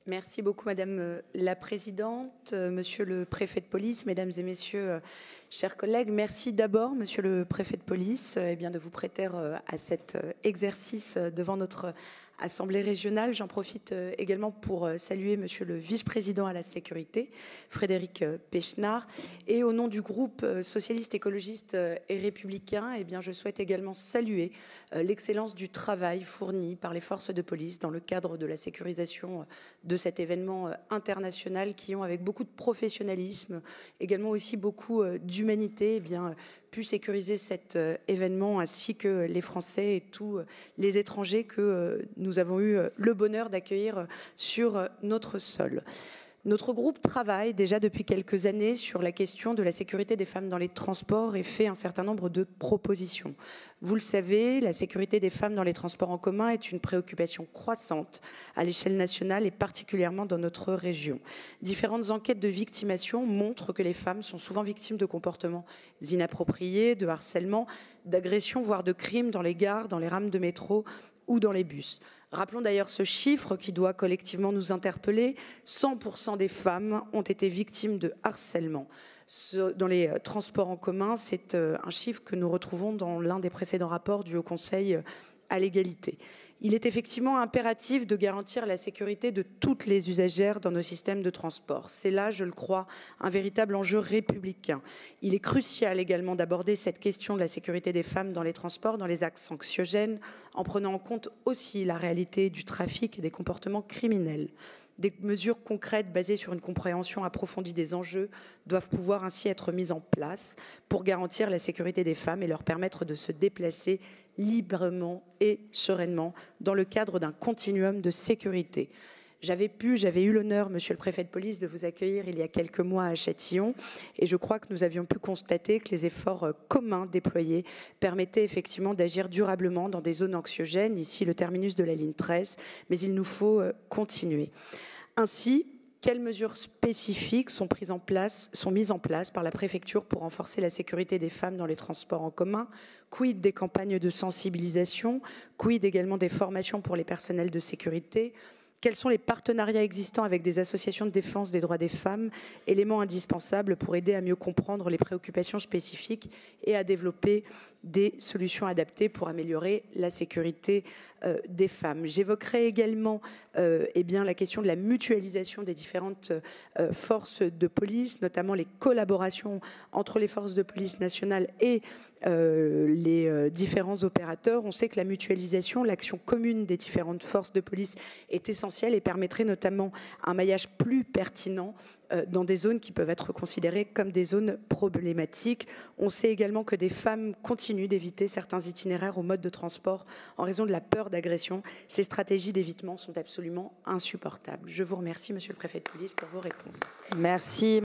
Merci beaucoup, Madame la Présidente, Monsieur le Préfet de police, Mesdames et Messieurs, chers collègues. Merci d'abord, Monsieur le Préfet de police, de vous prêter à cet exercice devant notre Assemblée régionale. J'en profite également pour saluer Monsieur le Vice-président à la sécurité, Frédéric Pechnard. Et au nom du groupe socialiste, écologiste et républicain, je souhaite également saluer l'excellence du travail fourni par les forces de police dans le cadre de la sécurisation de cet événement international qui ont, avec beaucoup de professionnalisme, également aussi beaucoup d'humanité, pu sécuriser cet événement, ainsi que les Français et tous les étrangers que nous avons eu le bonheur d'accueillir sur notre sol. Notre groupe travaille déjà depuis quelques années sur la question de la sécurité des femmes dans les transports et fait un certain nombre de propositions. Vous le savez, la sécurité des femmes dans les transports en commun est une préoccupation croissante à l'échelle nationale et particulièrement dans notre région. Différentes enquêtes de victimation montrent que les femmes sont souvent victimes de comportements inappropriés, de harcèlement, d'agressions, voire de crimes dans les gares, dans les rames de métro ou dans les bus. Rappelons d'ailleurs ce chiffre qui doit collectivement nous interpeller. 100% des femmes ont été victimes de harcèlement dans les transports en commun. C'est un chiffre que nous retrouvons dans l'un des précédents rapports du Haut Conseil à l'égalité. Il est effectivement impératif de garantir la sécurité de toutes les usagères dans nos systèmes de transport. C'est là, je le crois, un véritable enjeu républicain. Il est crucial également d'aborder cette question de la sécurité des femmes dans les transports, dans les axes anxiogènes, en prenant en compte aussi la réalité du trafic et des comportements criminels. Des mesures concrètes basées sur une compréhension approfondie des enjeux doivent pouvoir ainsi être mises en place pour garantir la sécurité des femmes et leur permettre de se déplacer librement et sereinement dans le cadre d'un continuum de sécurité. J'avais eu l'honneur, Monsieur le Préfet de police, de vous accueillir il y a quelques mois à Châtillon et je crois que nous avions pu constater que les efforts communs déployés permettaient effectivement d'agir durablement dans des zones anxiogènes, ici le terminus de la ligne 13, mais il nous faut continuer. Ainsi, quelles mesures spécifiques sont mises en place par la préfecture pour renforcer la sécurité des femmes dans les transports en commun? Quid des campagnes de sensibilisation? Quid également des formations pour les personnels de sécurité? Quels sont les partenariats existants avec des associations de défense des droits des femmes, éléments indispensables pour aider à mieux comprendre les préoccupations spécifiques et à développer des solutions adaptées pour améliorer la sécurité des femmes? J'évoquerai également la question de la mutualisation des différentes forces de police, notamment les collaborations entre les forces de police nationales et les différents opérateurs. On sait que la mutualisation, l'action commune des différentes forces de police est essentielle et permettrait notamment un maillage plus pertinent dans des zones qui peuvent être considérées comme des zones problématiques. On sait également que des femmes continuent d'éviter certains itinéraires ou modes de transport en raison de la peur d'agression. Ces stratégies d'évitement sont absolument insupportables. Je vous remercie, Monsieur le Préfet de police, pour vos réponses. Merci.